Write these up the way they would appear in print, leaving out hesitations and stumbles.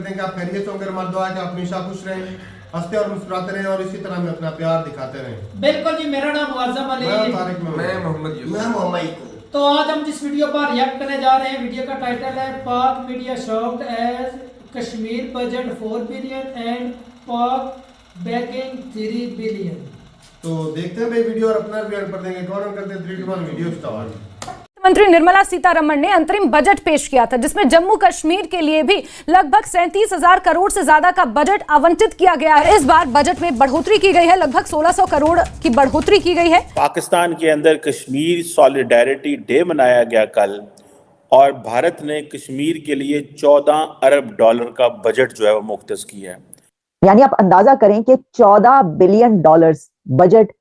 करते हैं कि आप खैरियत से होंगे। हमारा दुआ है कि आप हमेशा खुश रहें, हंसते और मुस्कुराते रहें और इसी तरह हमें अपना प्यार दिखाते रहें। बिल्कुल जी, मेरा नाम मुअज्जम अली, मैं मोहम्मद यूसुफ, मैं मोहम्मद। तो आज हम जिस वीडियो पर रिएक्ट करने जा रहे हैं, वीडियो का टाइटल है Pak media shocked as Kashmir budget 4 billion and Pak backing 3 billion. तो देखते हैं भाई वीडियो और अपना रिएक्ट कर देंगे। कौन करते हैं 3 2 1 वीडियो स्टार्ट। मंत्री निर्मला सीतारमण ने अंतरिम बजट पेश किया था, जिसमें जम्मू कश्मीर के लिए भी लगभग 37,000 करोड़ से ज्यादा का बजट आवंटित किया गया है। इस बार बजट में बढ़ोतरी की गई है, लगभग 1600 करोड़ की बढ़ोतरी की गई है। पाकिस्तान के अंदर कश्मीर सॉलिडेरिटी डे मनाया गया कल, और भारत ने कश्मीर के लिए 14 अरब डॉलर का बजट जो है वो मुख्तस किया है। यानी आप अंदाजा करें कि 14 बिलियन डॉलर्स बजट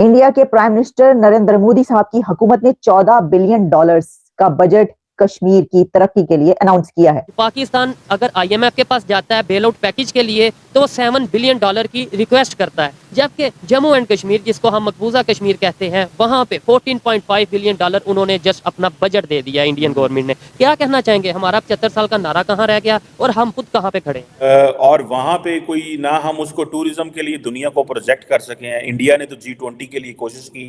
इंडिया के प्राइम मिनिस्टर नरेंद्र मोदी साहब की हुकूमत ने 14 बिलियन डॉलर्स का बजट कश्मीर की तरक्की के लिए अनाउंस किया है। पाकिस्तान अगर आईएमएफ के पास जाता है बेल आउट पैकेज के लिए तो वो 7 बिलियन डॉलर की रिक्वेस्ट करता है, जबकि जम्मू एंड कश्मीर, जिसको हम मकबूजा कश्मीर कहते हैं, वहां पे 14.5 बिलियन डॉलर उन्होंने जस्ट अपना बजट दे दिया इंडियन गवर्नमेंट ने। क्या कहना चाहेंगे, हमारा 75 साल का नारा कहाँ रह गया और हम खुद कहाँ पे खड़े हैं? और वहाँ पे कोई ना हम उसको टूरिज्म के लिए दुनिया को प्रोजेक्ट कर सके हैं। इंडिया ने तो G20 के लिए कोशिश की,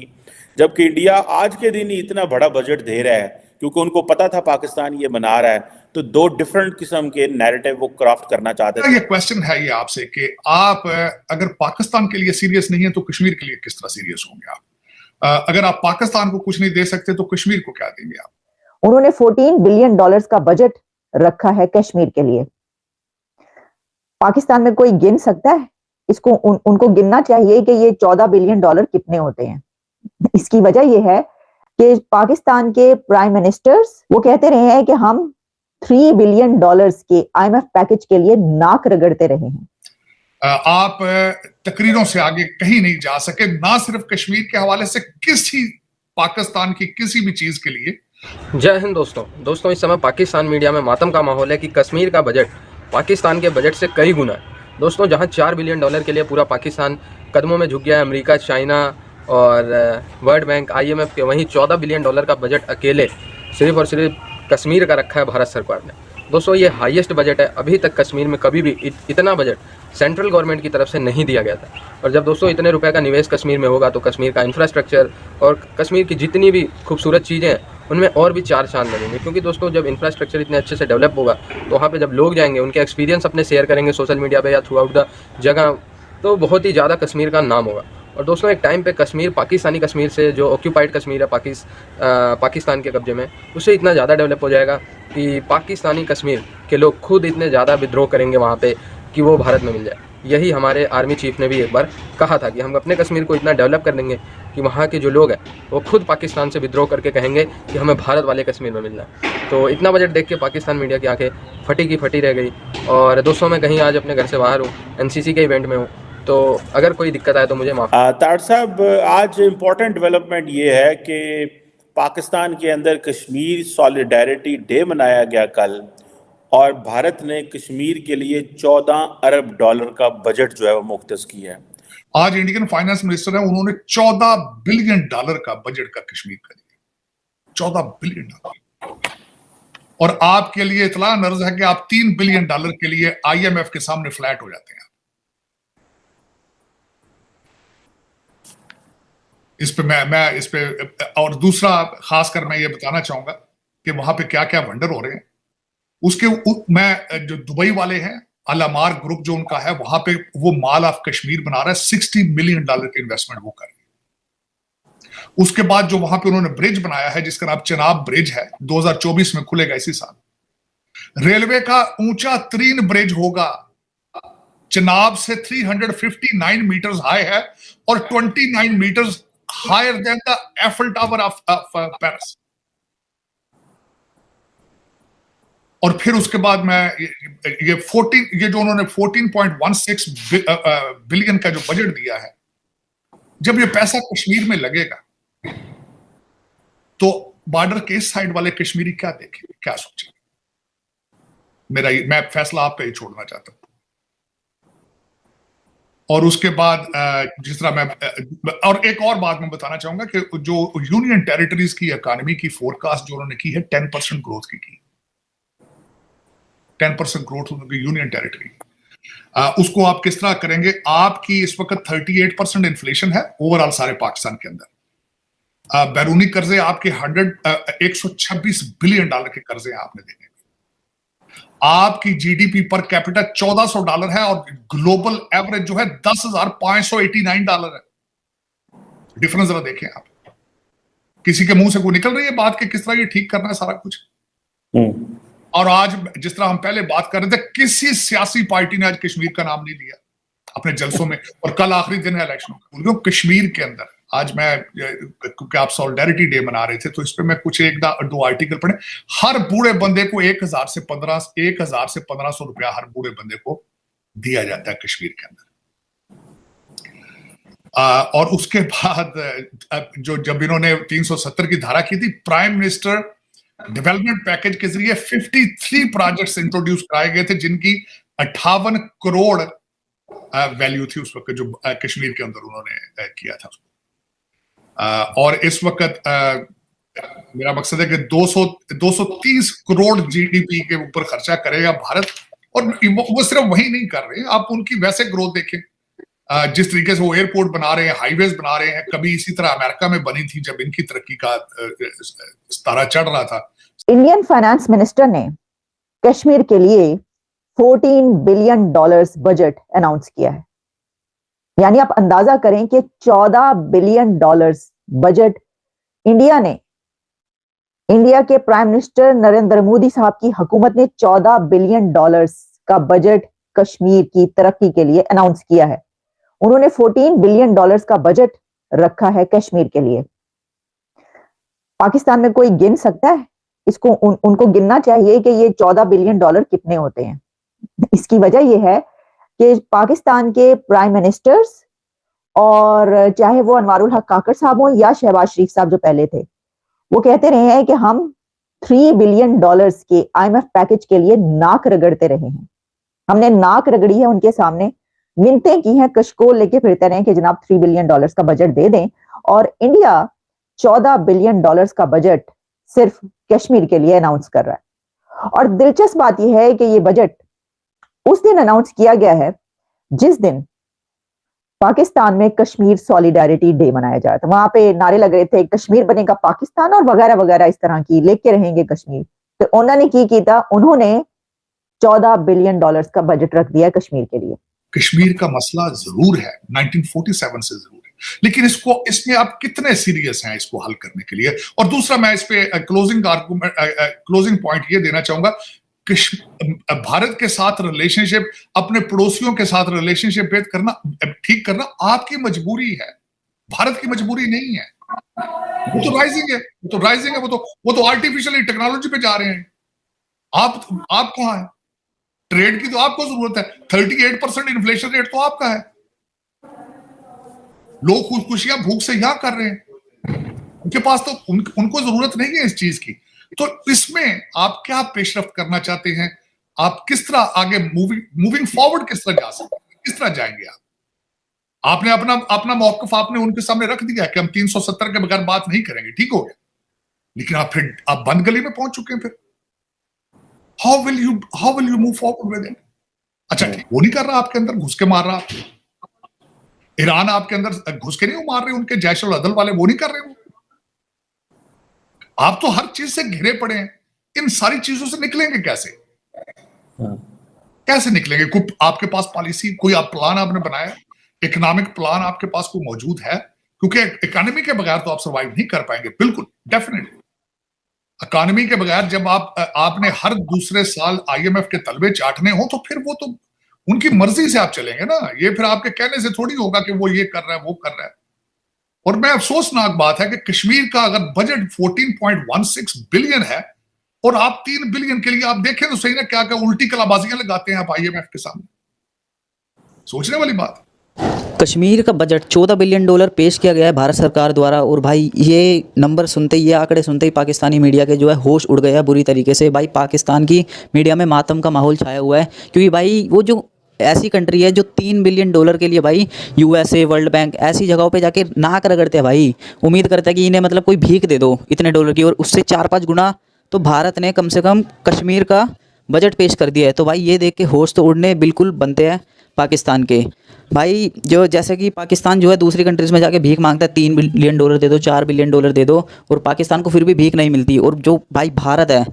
जबकि इंडिया आज के दिन ही इतना बड़ा बजट दे रहा है क्योंकि उनको पता था पाकिस्तान ये बना रहा है, तो 2 डिफरेंट किस्म के नैरेटिव वो क्राफ्ट करना चाहते थे। ये क्वेश्चन है ये आपसे कि आप अगर पाकिस्तान के लिए सीरियस नहीं है तो कश्मीर के लिए किस तरह सीरियस होंगे आप? अगर आप पाकिस्तान को कुछ नहीं दे सकते तो कश्मीर को क्या देंगे आप? उन्होंने 14 बिलियन डॉलर्स का बजट रखा है कश्मीर के लिए। पाकिस्तान में कोई गिन सकता है इसको? उनको गिनना चाहिए कि ये 14 बिलियन डॉलर कितने होते हैं। इसकी वजह यह है कि पाकिस्तान के प्राइम मिनिस्टर्स वो कहते रहे हैं कि हम 3 बिलियन डॉलर्स के आईएमएफ पैकेज के लिए नाक रगड़ते रहे हैं। आप तकरीरों से आगे कहीं नहीं जा सके, ना सिर्फ कश्मीर के हवाले से, किसी पाकिस्तान की किसी भी चीज के लिए। जय हिंद दोस्तों, इस समय पाकिस्तान मीडिया में मातम का माहौल है कि कश्मीर का बजट पाकिस्तान के बजट से कई गुना है। दोस्तों, जहां 4 बिलियन डॉलर के लिए पूरा पाकिस्तान कदमों में झुक गया है अमेरिका, चाइना और वर्ल्ड बैंक, आईएमएफ के, वहीं 14 बिलियन डॉलर का बजट अकेले सिर्फ और सिर्फ कश्मीर का रखा है भारत सरकार ने। दोस्तों, ये हाईएस्ट बजट है। अभी तक कश्मीर में कभी भी इतना बजट सेंट्रल गवर्नमेंट की तरफ से नहीं दिया गया था। और जब दोस्तों इतने रुपए का निवेश कश्मीर में होगा तो कश्मीर का इंफ्रास्ट्रक्चर और कश्मीर की जितनी भी खूबसूरत चीज़ें हैं उनमें और भी 4 चांद लगेंगे। क्योंकि दोस्तों, जब इंफ्रास्ट्रक्चर इतने अच्छे से डेवलप होगा तो वहाँ पे जब लोग जाएंगे, उनके एक्सपीरियंस अपने शेयर करेंगे सोशल मीडिया पे या थ्रू आउट द जगह, तो बहुत ही ज़्यादा कश्मीर का नाम होगा। और दोस्तों, एक टाइम पे कश्मीर पाकिस्तानी कश्मीर से, जो ऑक्यूपाइड कश्मीर है पाकिस्तान के कब्जे में, उससे इतना ज़्यादा डेवलप हो जाएगा कि पाकिस्तानी कश्मीर के लोग खुद इतने ज़्यादा विद्रोह करेंगे वहाँ पे कि वो भारत में मिल जाए। यही हमारे आर्मी चीफ ने भी एक बार कहा था कि हम अपने कश्मीर को इतना डेवलप कर देंगे कि वहाँ के जो लोग हैं वो खुद पाकिस्तान से विद्रोह करके कहेंगे कि हमें भारत वाले कश्मीर में मिलना है। तो इतना बजट देख के पाकिस्तान मीडिया की आंखें फटी की फटी रह गई। और दोस्तों, मैं कहीं आज अपने घर से बाहर हूँ, एनसीसी के इवेंट में हूँ, तो अगर कोई दिक्कत आए तो मुझे माफ। तार साहब, आज इम्पोर्टेंट डेवलपमेंट ये है कि पाकिस्तान के अंदर कश्मीर सॉलिडेरिटी डे मनाया गया कल, और भारत ने कश्मीर के लिए 14 अरब डॉलर का बजट जो है वो मुख्तस किया है। आज इंडियन फाइनेंस मिनिस्टर है, उन्होंने 14 बिलियन डॉलर का बजट का कश्मीर का दिया। 14 बिलियन डॉलर। और आपके लिए इतला नर्ज है कि आप 3 बिलियन डॉलर के लिए आईएमएफ के सामने फ्लैट हो जाते हैं। इस पे मैं इस पे, और दूसरा खासकर मैं ये बताना चाहूंगा कि वहां पे क्या क्या वंडर हो रहे हैं। मैं जो दुबई वाले हैं, अलामार ग्रुप जो उनका है, वहां पे वो मॉल ऑफ कश्मीर बना रहा है। 60 मिलियन डॉलर की इन्वेस्टमेंट वो कर रही है। उसके बाद जो वहां पे उन्होंने ब्रिज बनाया है, जिसका नाम चिनाब ब्रिज है, 2024 में खुलेगा इसी साल। रेलवे का ऊंचा तरीन ब्रिज होगा, चिनाब से 359 मीटर्स हाई है और 29 metres higher than the Eiffel Tower of Paris. और फिर उसके बाद मैं ये जो उन्होंने 14.16 बिलियन का जो बजट दिया है, जब ये पैसा कश्मीर में लगेगा तो बॉर्डर के इस साइड वाले कश्मीरी क्या देखेंगे, क्या सोचेंगे? मैं फैसला आप पे ही छोड़ना चाहता हूं। और उसके बाद जिस तरह मैं और एक और बात मैं बताना चाहूंगा कि जो यूनियन टेरिटरीज की इकोनॉमी की फोरकास्ट जो उन्होंने की है 10% ग्रोथ की 10% ग्रोथ उनकी यूनियन टेरिटरी। उसको आप किस तरह करेंगे? आपकी इस वक्त 38% इन्फ्लेशन है ओवरऑल सारे पाकिस्तान के अंदर। बैरूनी कर्जे आपके 126 बिलियन डॉलर के कर्जे आपने देने। आपकी जीडीपी पर कैपिटा $1400 है और ग्लोबल एवरेज जो है $10,589 है। डिफरेंस जरा देखें आप। किसी के मुंह से कोई निकल रही है बात कि किस तरह ये ठीक करना है सारा कुछ। और आज जिस तरह हम पहले बात कर रहे थे, किसी सियासी पार्टी ने आज कश्मीर का नाम नहीं लिया अपने जलसों में, और कल आखिरी दिन है इलेक्शन का। कश्मीर के अंदर आज मैं, क्योंकि आप सॉलिडेरिटी डे मना रहे थे, तो इस पे मैं कुछ 1-2 आर्टिकल पढ़े। हर बूढ़े बंदे को 1000 से 1500 रुपया हर बूढ़े बंदे को दिया जाता है कश्मीर के अंदर। और उसके बाद जो जब इन्होंने 370 की धारा की थी, प्राइम मिनिस्टर डेवलपमेंट पैकेज के जरिए 53 प्रोजेक्ट्स इंट्रोड्यूस कराए गए थे, जिनकी 58 करोड़ वैल्यू थी उस वक्त, जो कश्मीर के अंदर उन्होंने किया था उसको। और इस वक्त मेरा मकसद है कि 230 करोड़ जीडीपी के ऊपर खर्चा करेगा भारत। और वो सिर्फ वही नहीं कर रहे हैं, आप उनकी वैसे ग्रोथ देखें, जिस तरीके से वो एयरपोर्ट बना रहे हैं, हाईवेज बना रहे हैं। कभी इसी तरह अमेरिका में बनी थी जब इनकी तरक्की का तारा चढ़ रहा था। इंडियन फाइनेंस मिनिस्टर ने कश्मीर के लिए $14 बिलियन बजट अनाउंस किया है। यानी आप अंदाजा करें कि $14 बिलियन बजट इंडिया के प्राइम मिनिस्टर नरेंद्र मोदी साहब की हुकूमत ने $14 बिलियन का बजट कश्मीर की तरक्की के लिए अनाउंस किया है। उन्होंने $14 बिलियन का बजट रखा है कश्मीर के लिए। पाकिस्तान में कोई गिन सकता है इसको? उनको गिनना चाहिए कि ये $14 बिलियन कितने होते हैं। इसकी वजह यह है कि पाकिस्तान के प्राइम मिनिस्टर्स, और चाहे वो अनवारुल हक काकड़ साहब हो या शहबाज शरीफ साहब जो पहले थे, वो कहते रहे हैं कि हम $3 बिलियन के IMF पैकेज के लिए नाक रगड़ते रहे हैं। हमने नाक रगड़ी है उनके सामने, मिन्नतें की हैं, कशकोल लेके फिरते रहे कि जनाब $3 बिलियन का बजट दे दें। और इंडिया $14 बिलियन का बजट सिर्फ कश्मीर के लिए अनाउंस कर रहा है। और दिलचस्प बात यह है कि ये बजट उस दिन अनाउंस किया गया है जिस दिन पाकिस्तान में कश्मीर सॉलिडेरिटी डे मनाया जा रहा था। वहां पे नारे लग रहे थे, कश्मीर बनेगा पाकिस्तान और वगैरह वगैरह, इस तरह की लेके रहेंगे कश्मीर। तो उन्होंने की था, उन्होंने $14 बिलियन का बजट रख दिया कश्मीर के लिए। कश्मीर का मसला जरूर है, 1947 से जरूर है, लेकिन इसमें आप कितने सीरियस हैं इसको हल करने के लिए? और दूसरा, मैं इस पे क्लोजिंग पॉइंट ये देना चाहूंगा, भारत के साथ रिलेशनशिप, अपने पड़ोसियों के साथ रिलेशनशिप ठीक करना आपकी मजबूरी है, भारत की मजबूरी नहीं है। वो तो राइजिंग है, वो तो आर्टिफिशियल टेक्नोलॉजी पे जा रहे हैं। आप कहां है? ट्रेड की तो आपको जरूरत है, 38% इन्फ्लेशन रेट तो आपका है। लोग खुदकुशियां भूख से यहां कर रहे हैं, उनके पास तो उनको जरूरत नहीं है इस चीज की। तो इसमें आप क्या पेशरफ्त करना चाहते हैं? आप किस तरह आगे मूविंग फॉरवर्ड किस तरह जा सकते हैं, किस तरह जाएंगे आप? आपने अपना मौकफ आपने उनके सामने रख दिया कि हम 370 के बगैर बात नहीं करेंगे, ठीक हो गया, लेकिन आप बंद गली में पहुंच चुके हैं। फिर how will you move forward with it? अच्छा ठीक, वो नहीं कर रहा, आपके अंदर घुस के मार रहा। ईरान आपके अंदर घुस के नहीं मार रहे, उनके जैश और अदल वाले वो नहीं कर रहे। आप तो हर चीज से घिरे पड़े हैं। इन सारी चीजों से निकलेंगे कैसे? कैसे निकलेंगे? कोई आपके पास पॉलिसी, कोई प्लान आपने बनाया? इकोनॉमिक प्लान आपके पास कोई मौजूद है? क्योंकि इकोनॉमी के बगैर तो आप सर्वाइव नहीं कर पाएंगे, बिल्कुल डेफिनेटली। इकोनॉमी के बगैर जब आपने हर दूसरे साल IMF के तलबे चाटने हो, तो फिर वो तो उनकी मर्जी से आप चलेंगे ना। ये फिर आपके कहने से थोड़ी होगा कि वो ये कर रहा है, वो कर रहा है। और मैं अफसोसनाक बात है कि कश्मीर का अगर बजट 14.16 बिलियन है और आप 3 बिलियन के लिए आप देखें तो सही ना, क्या क्या उल्टी कलाबाजियां लगाते हैं आप IMF के सामने। सोचने वाली बात। कश्मीर का बजट $14 बिलियन पेश किया गया है भारत सरकार द्वारा। और भाई ये नंबर सुनते ही, ये आंकड़े सुनते ही पाकिस्तानी मीडिया के जो है होश उड़ गया बुरी तरीके से। भाई पाकिस्तान की मीडिया में मातम का माहौल छाया हुआ है, क्योंकि भाई वो जो ऐसी कंट्री है जो $3 बिलियन के लिए भाई USA, वर्ल्ड बैंक ऐसी जगहों पे जाके नाक रगड़ते हैं भाई। उम्मीद करते हैं कि इन्हें मतलब कोई भीख दे दो इतने डॉलर की, और उससे 4-5 गुना तो भारत ने कम से कम कश्मीर का बजट पेश कर दिया है। तो भाई ये देख के होश तो उड़ने बिल्कुल बनते हैं पाकिस्तान के। भाई जो जैसे कि पाकिस्तान जो है दूसरी कंट्रीज़ में जाके भीख मांगता है, $3 बिलियन दे दो, $4 बिलियन दे दो, और पाकिस्तान को फिर भी भीख नहीं मिलती। और जो भाई भारत है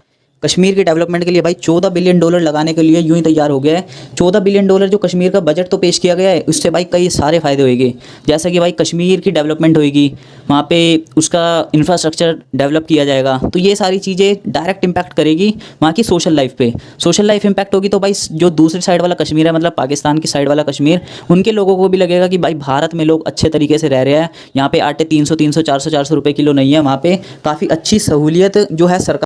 कश्मीर के डेवलपमेंट के लिए भाई $14 बिलियन लगाने के लिए यूं ही तैयार हो गया है। $14 बिलियन जो कश्मीर का बजट तो पेश किया गया है, उससे भाई कई सारे फ़ायदे होंगे। जैसे कि भाई कश्मीर की डेवलपमेंट होएगी, वहाँ पे उसका इंफ्रास्ट्रक्चर डेवलप किया जाएगा, तो ये सारी चीज़ें डायरेक्ट इम्पैक्ट करेगी वहाँ की सोशल लाइफ पे। सोशल लाइफ इम्पैक्ट होगी तो भाई जो दूसरी साइड वाला कश्मीर है, मतलब पाकिस्तान की साइड वाला कश्मीर, उनके लोगों को भी लगेगा कि भाई भारत में लोग अच्छे तरीके से रह रहे हैं, यहाँ पे आटे 300 400 रुपये किलो नहीं है, वहाँ पे काफ़ी अच्छी सहूलियत जो है सरकार।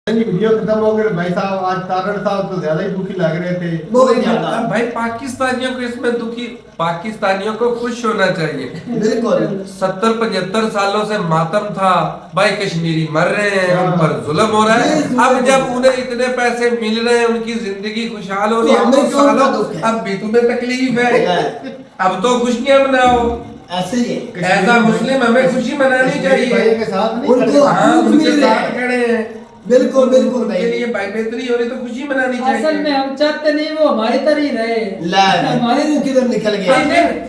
वीडियो खत्म हो गए भाई साहब, आज तारड़ साहब तो ज्यादा ही दुखी लग रहे थे। बहुत ज्यादा भाई, पाकिस्तानियों को इसमें दुखी, पाकिस्तानियों को खुश होना चाहिए। बिल्कुल 70-75 सालों से मातम था भाई, कश्मीरी मर रहे हैं, उन पर जुल्म हो रहा है। अब जब उन्हें इतने पैसे मिल रहे हैं, उनकी जिंदगी खुशहाल हो रही है, सालों अब भी तुम्हें तकलीफ है, अब तो खुशियां मनाओ। ऐसे ही ऐसा मुस्लिम हमें खुशी मनानी चाहिए, के साथ उनके साथ खड़े हैं। बिल्कुल बिल्कुल भाई, उनके लिए भाई बेहतरी हो रही तो खुशी मनानी चाहिए। असल में हम चाहते नहीं वो हमारी तरह ही रहे, हमारे मुंह किधर निकल गया।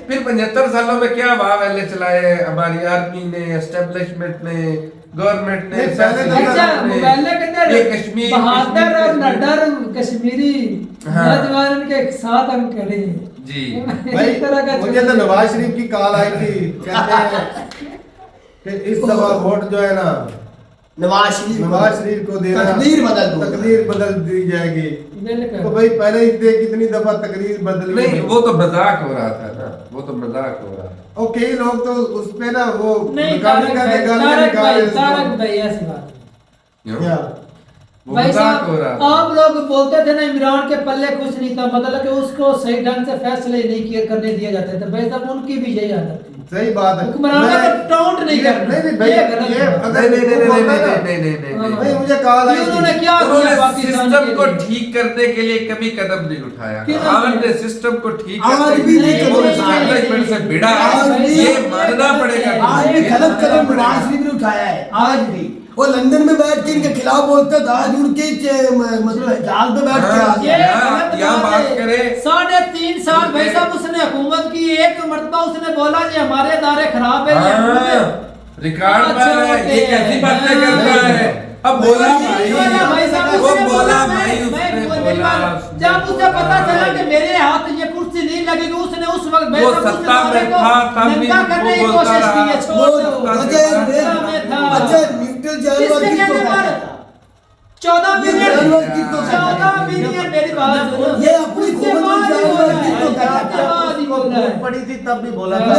फिर 75 सालों में क्या वाह वैले चलाए हमारी आर्मी ने, एस्टेब्लिशमेंट ने, गवर्नमेंट ने, ये कश्मीर बहादुर और नडर कश्मीरी नौजवान के साथ हम खड़े हैं जी भाई। मुझे तो नवाज शरीफ की कॉल आई थी, कहते हैं कि इस दफा वोट जो है ना नवाज शरीफ को देना, तकदीर बदल दी जाएगी। तो भाई पहले ही देख कितनी दफा तकदीर बदल नहीं, वो तो मजाक हो रहा था ना, वो तो मजाक हो रहा था। और कई लोग तो उस पे ना वो तारक भाई ऐसी बात भाई साहब, आप लोग बोलते थे ना इमरान के पल्ले कुछ नहीं था, मतलब कि उसको सही ढंग से फैसले नहीं करने दिए जाते थे। भाई साहब उनकी भी यही आदत थी। सही बात है, टाउंट नहीं करना। नहीं मुझे कॉल आई, उन्होंने क्या किया, सिस्टम को ठीक करने के लिए कभी कदम नहीं उठाया। आपने सिस्टम को ठीक करने से भिड़ा, ये मानना पड़ेगा। आज गलत कदम नवाज शरीफ ने उठाया है, आज भी वो लंदन में बैठ के इनके खिलाफ बोलता था, आज उनके मतलब जहाज पे बैठ के यहाँ बात करे। 3.5 साल भाई साहब उसने हुकूमत की, एक मरतबा उसने बोला जी हमारे इदारे खराब है, रिकॉर्ड पर ये कैसी बातें करता है। अब बोला भाई साहब, वो बोला भाई, जब उसे पता चला कि मेरे हाथ ये कुर्सी नहीं लगेगी, उसने उस वक्त वो सत्ता में था तब भी करने की कोशिश की है। 14 बिलियन मेरी बात सुनो, ये अपनी पड़ी थी तब भी बोला था।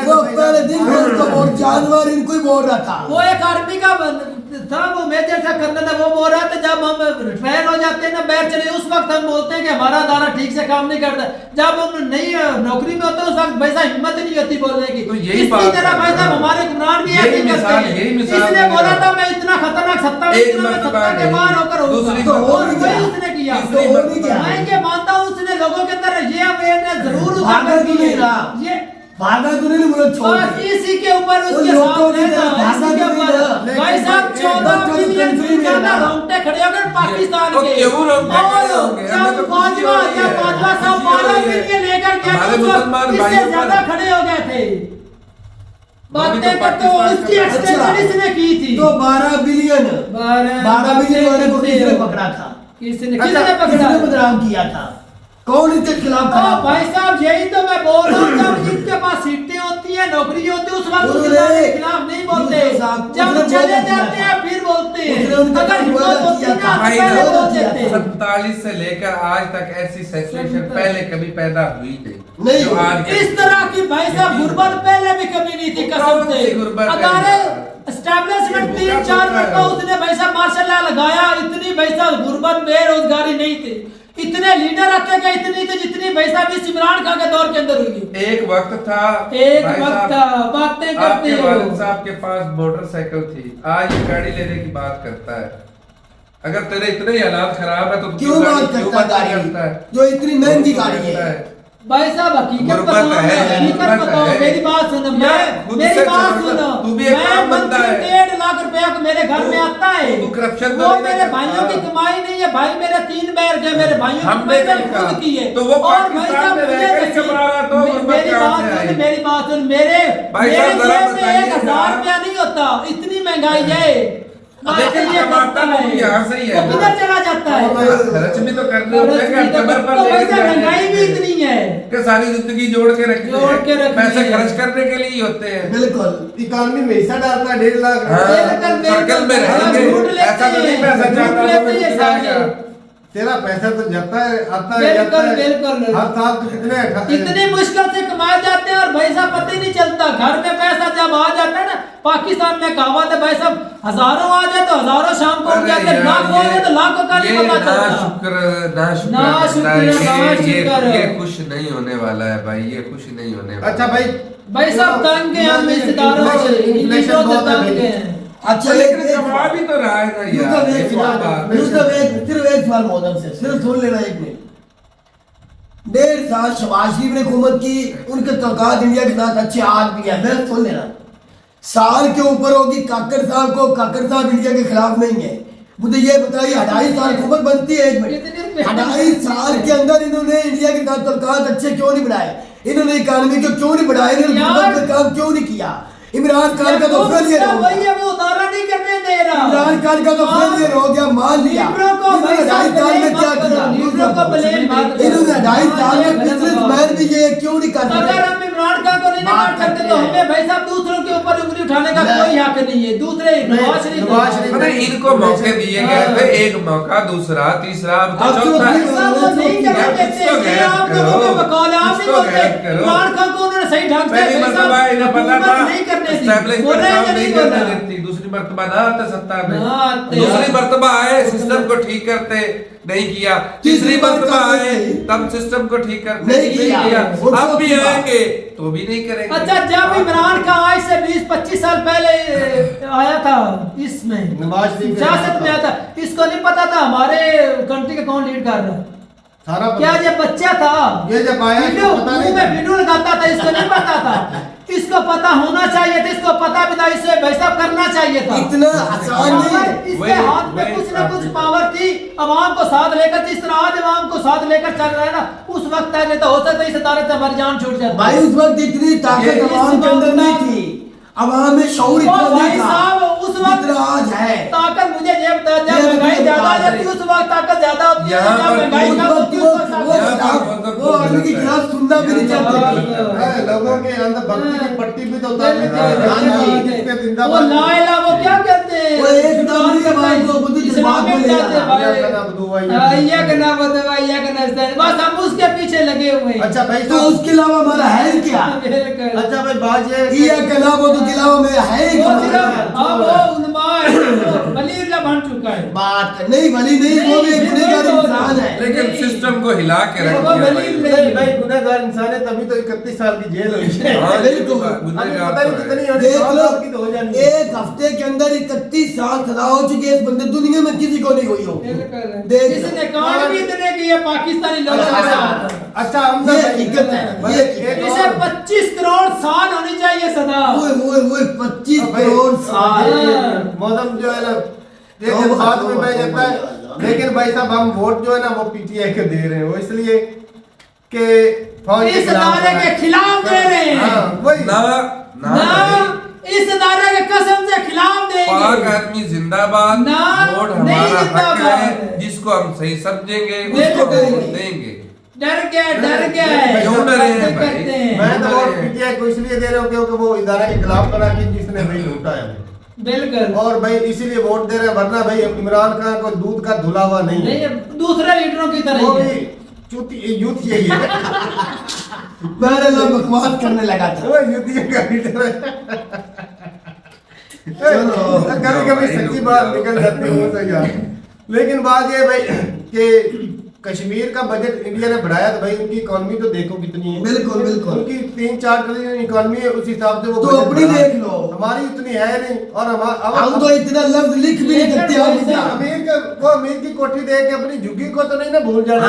वो पहले दिन और जानवर इनको ही बोल रहा था। वो एक आर्मी का था, वो मेजर सा करना था, वो बोल रहा था जब हम रिटायर हो जाते हैं ना, बैठ चले, उस वक्त हम बोलते हैं कि हमारा अदारा ठीक से काम नहीं करता। जब हम नई नौकरी में होते हैं उस वक्त वैसा हिम्मत नहीं होती बोलने की। तो यही बात तरह भाई साहब हमारे गुमरान भी ऐसे करते हैं। इसने बोला था मैं इतना खतरनाक सत्ता के बाहर होकर उसने किया। मैं ये मानता हूँ उसने लोगों के अंदर ये अवेयरनेस जरूर भागा तो नहीं बोला, छोड़ इसी के ऊपर उसके भाई साहब 14 बिलियन से ज्यादा रोंगटे खड़े हो गए पाकिस्तान के। क्यों रोंगटे खड़े हो गए? हमें तो पांचवा साहब 12 बिलियन लेकर के इससे ज्यादा खड़े हो गए थे। बातें करते हो, उसकी एक्सटेंशन इसने की थी। तो 12 बिलियन वाले को किसने पकड़ा था? किसने पकड़ा? बदनाम किया था, कौन इनके खिलाफ था? भाई साहब यही तो मैं बोल रहा हूँ, जब जिनके पास सीटें होती है, नौकरी होती है, उस वक्त उसके खिलाफ नहीं बोलते, जब चले जाते हैं फिर बोलते हैं। अगर हिम्मत होती है ना पहले बोल देते। 47 से लेकर आज तक ऐसी सिचुएशन पहले कभी पैदा हुई नहीं। इस तरह की भाई साहब गुर्बत पहले भी कभी नहीं थी, कसम से। अदारे एस्टैब्लिशमेंट 3-4 मरतबा उसने भाई साहब मार्शल लगाया, इतनी भाई साहब गुर्बत बेरोजगारी नहीं थी, इतने लीडर रखे गए इतनी तो जितनी भाई साहब इस इमरान खान के दौर के अंदर हुई। एक वक्त था, बातें करते हो। वालिद साहब के पास मोटरसाइकिल थी, आज ये गाड़ी लेने की बात करता है। अगर तेरे इतने ही हालात खराब है तो क्यों बात करता है? जो इतनी महंगी गाड़ी है, भाई साहब हकीकत बताओ, हकीकत बताओ, मेरी बात सुनो, मेरी बात सुनो, मैं मंथली 1.5 लाख रुपया मेरे घर में आता है, वो मेरे भाइयों की कमाई नहीं है, भाई मेरे 3 बैर के मेरे भाइयों की कमाई खुद की है, और भाई साहब मेरी बात सुन, मेरे जेब में 1,000 रुपया नहीं होता, इतनी महंगाई है, यहाँ से ही है, किधर चला जाता है, खर्च भी तो करने होते हैं, महंगाई भी इतनी है कि सारी जिंदगी जोड़ के रखते हैं, पैसे खर्च करने के लिए ही होते हैं। बिल्कुल, इकोनॉमी में हिस्सा डालता है 1.5 लाख, सर्कल में रहेंगे, ऐसा तो नहीं पैसा चाहता, तेरा पैसा तो जाता है, आता है, जाता है, हर साल तो इतनी मुश्किल से कमाए जाते हैं, और भाई साहब पता ही नहीं चलता, घर में पैसा जब आ जाता है ना, पाकिस्तान में कहावत है भाई साहब, हजारों आ जाए तो हजारों शाम को उठ जाते हैं, लाखों आ जाए तो लाखों का नहीं पता चलता। ना ये खुश नहीं होने वाला है भाई, ये खुश नहीं होने वाला। अच्छा भाई साहब तंग हैं हम रिश्तेदारों से, इन्हीं से तंग हैं। अच्छा लेकिन कमा भी तो रहा है ना यार, सिर्फ एक सवाल मोहतरम से, सिर्फ सुन लेना 1 मिनट। 1.5 साल शहबाज शरीफ ने हुकूमत की, उनके तल्कात इंडिया के साथ अच्छे आज भी है, मैं सुन लेना, साल के ऊपर होगी काकर साहब को, काकर साहब इंडिया के खिलाफ नहीं है, मुझे ये बताइए 2.5 साल हुकूमत बनती है, 1 मिनट, 2.5 साल के अंदर इन्होंने इंडिया के साथ तल्कात अच्छे क्यों नहीं बढ़ाए, इन्होंने इकानमी को क्यों नहीं बढ़ाया, इन्होंने काम क्यों नहीं किया, इमरान खान का तो फेलियर हो गया, वो उतारा नहीं करने दे रहा, इमरान खान का तो फेलियर हो गया, मान लिया, इन्होंने 2.5 साल में क्या किया, इन्होंने 2.5 साल में बिजनेसमैन भी ये क्यों नहीं करते, अगर हम इमरान खान को नहीं निकाल सकते तो हमें भाई साहब दूसरों के ऊपर उंगली उठाने का कोई हक नहीं है, दूसरे नवाज शरीफ मैंने इनको मौके दिए गए थे, एक मौका, दूसरा, तीसरा, अब तो चौथा है। इमरान खान को उन्होंने सही ढंग से पता था नहीं करने देती, दूसरी मर्तबा ना आते सत्ता में, दूसरी मर्तबा आए सिस्टम को ठीक करते नहीं किया, तीसरी मर्तबा आए तब सिस्टम को ठीक करते नहीं किया, अब भी आएंगे तो भी नहीं करेंगे। अच्छा, जब इमरान खान आज से 20-25 साल पहले आया था, इसमें सियासत में आया था, इसको नहीं पता था हमारे कंट्री का कौन लीड कर रहा है, क्या ये बच्चा था, ये जब आया वीडियो लगाता था, इसको नहीं पता था, इसको पता होना चाहिए था, इसको पता भी था, इसे वैसा करना चाहिए था, इतना आसान नहीं, इसके हाथ में कुछ ना कुछ पावर थी, अवाम को साथ लेकर, जिस तरह आज अवाम को साथ लेकर चल रहा है ना, उस वक्त नहीं तो हो सकता है इस अदालत से हमारी जान छूट जाती भाई, उस वक्त इतनी ताकत अवाम के अंदर नहीं थी, अवाम में शऊर इतना नहीं था, उस वक्त आज है ताकत, मुझे ये बता, जब महंगाई ज्यादा जाती है उस वक्त ताकत ज्यादा होती है, जब महंगाई कम होती है वो आदमी की खिलाफ सुनना भी नहीं चाहते, लोगों के अंदर भक्ति की पट्टी भी तो उतारनी चाहिए, वो ला इला वो क्या कहते हैं, वो एक नाम के बाद वो बुद्ध जमात में ले जाते हैं, ये करना बदवा, ये करना इस, बस हम उसके पीछे लगे हुए हैं। अच्छा भाई, तो उसके अलावा हमारा है क्या? अच्छा भाई, बात ये करना वो तो के अलावा मेरा है ही बन चुका है, बात नहीं भली नहीं, वो भी गुनहगार इंसान है, लेकिन सिस्टम को हिला के रख दिया भाई, गुनहगार इंसान है तभी तो 31 साल की जेल हुई है, एक हफ्ते के अंदर 31 साल सजा हो चुकी है इस बंदे, दुनिया में किसी को नहीं हुई हो, जिसने कांड भी इतने किए पाकिस्तानी लोगों के साथ। अच्छा, ये हकीकत है, इसे 25 करोड़ साल होनी चाहिए सदा, वो 25 करोड़ साल, मौसम जो है ना एक बात में बह जाता है, लेकिन भाई साहब हम वोट जो है ना वो पीटीआई को दे रहे हैं, वो इसलिए कि इस इदारे के खिलाफ दे रहे हैं, वही ना इस इदारे के कसम से खिलाफ देंगे, पाक आदमी जिंदाबाद, वोट हमारा हक है, जिसको हम सही समझेंगे उसको देंगे, डर गया क्यों डरे हैं भाई? मैं तो वोट पीटीआई को इसलिए दे रहा हूँ क्योंकि वो इदारे के खिलाफ बना कि जिसने भाई लूटा है, बिल्कुल, और भाई इसीलिए वोट दे रहे हैं, वरना भाई इमरान खान को दूध का धुला हुआ नहीं है, दूसरे लीडरों की तरह वो भी यूथ यही है, मेरे लोग बकवास करने लगा था, वो यूथ का लीडर है, कभी कभी सच्ची बात निकल जाती है मुझसे यार, लेकिन बात ये भाई कि कश्मीर का बजट इंडिया ने बढ़ाया तो भाई उनकी इकोनॉमी तो देखो कितनी है। बिल्कुल बिल्कुल। उनकी 3-4 ट्रिलियन इकोनॉमी है, उस हिसाब से वो तो अपनी देख लो, हमारी इतनी है नहीं। और हम तो इतना लफ्ज लिख भी नहीं सकते। अमीर की कोठी देख के अपनी झुग्गी को तो नहीं ना भूल जाना।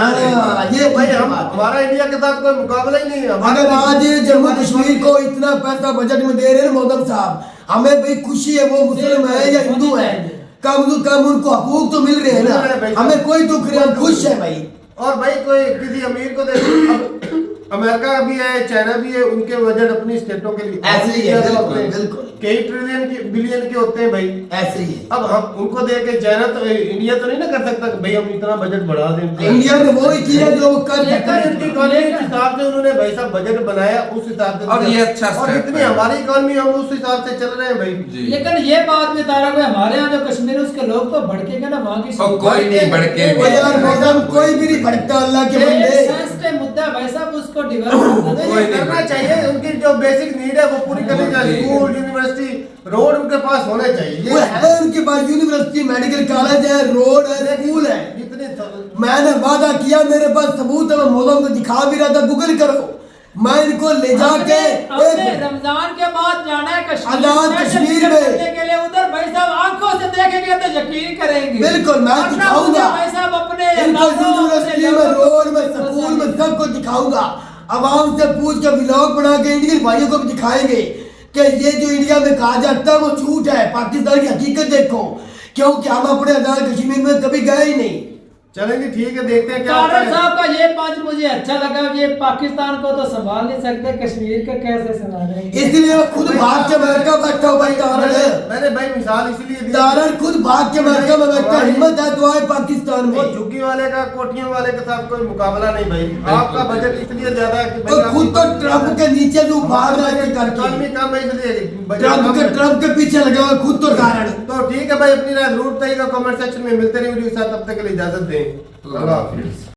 ये भाई हमारा इंडिया के साथ कोई मुकाबला ही नहीं है। अगर आज जम्मू कश्मीर को इतना पैसा बजट में दे रहे हैं मोदी साहब, हमें भाई खुशी है, वो मुस्लिम है या हिंदू है, कम से कम उनको हकूक तो मिल रहे हैं ना, हमें कोई दुख नहीं, हम खुश है भाई। और भाई कोई किसी अमीर को देखो, अमेरिका भी है, चाइना भी है, उनके बजट अपनी स्टेटों के लिए ऐसे ही है। बिल्कुल कई ट्रिलियन के बिलियन के होते हैं भाई, ऐसे ही है। अब हम उनको देख के चाइना तो इंडिया तो नहीं ना कर सकता भाई हम इतना बजट बढ़ा दें। इंडिया ने वो ही किया जो वो कर सकता है। इनकी इकोनॉमी के हिसाब से उन्होंने भाई साहब बजट बनाया, उस हिसाब से और ये अच्छा और जितनी हमारी इकोनॉमी हम उस हिसाब से चल रहे हैं भाई। लेकिन ये बात भी तारा भाई, हमारे यहाँ जो कश्मीर उसके लोग तो भड़केंगे ना, वहाँ की कोई नहीं भड़केगा यार मौसम कोई भी नहीं भड़कता, अल्लाह के बंदे। सेंसिटिव मुद्दा भाई साहब, उसको डिवेलप करना चाहिए। उनकी जो बेसिक नीड है वो पूरी करनी चाहिए। स्कूल, यूनिवर्सिटी, रोड उनके पास होने चाहिए। वो है उनके पास यूनिवर्सिटी, मेडिकल कॉलेज है, रोड है, स्कूल है। मैंने वादा किया, मेरे पास सबूत है, मैं मौलम को दिखा भी रहा था, गूगल करो। मैं इनको ले जाके रमजान के बाद जाना है कश्मीर में के लिए, उधर भाई साहब आंखों से देखेंगे तो यकीन करेंगे। बिल्कुल मैं दिखाऊंगा भाई साहब अपने इनको यूनिवर्सिटी में, रोड में, स्कूल में, सबको दिखाऊंगा। आवाम से पूछ के व्लॉग बना के इंडियन भाइयों को भी दिखाएंगे कि ये जो इंडिया में कहा जाता है वो झूठ है, पाकिस्तान की हकीकत देखो, क्योंकि हम अपने आजाद कश्मीर में कभी गए ही नहीं। चलेंगे ठीक है, देखते हैं क्या साहब का ये पंच मुझे अच्छा लगा। ये पाकिस्तान को तो संभाल नहीं सकते, कश्मीर को कैसे संभालेंगे? इसलिए खुद भाग के अमेरिका बैठा हुआ है। मैंने भाई मिसाल इसलिए दी, तारण खुद भाग के अमेरिका में बैठा, हिम्मत है तो आए पाकिस्तान में। वो झुग्गी वाले का, कोठियों वाले के साथ कोई मुकाबला नहीं भाई। आपका बजट इसलिए ज्यादा है कि तो खुद तो ट्रम्प के नीचे जो भाग रहा है करके, कम है इसलिए ट्रम्प के पीछे लगा हुआ खुद तो कारण। तो ठीक है भाई, अपनी राय जरूर बताइएगा कमेंट सेक्शन में। मिलते रहिए वीडियो के साथ, तब तक के लिए इजाजत दें। अल्लाह हाफिज़।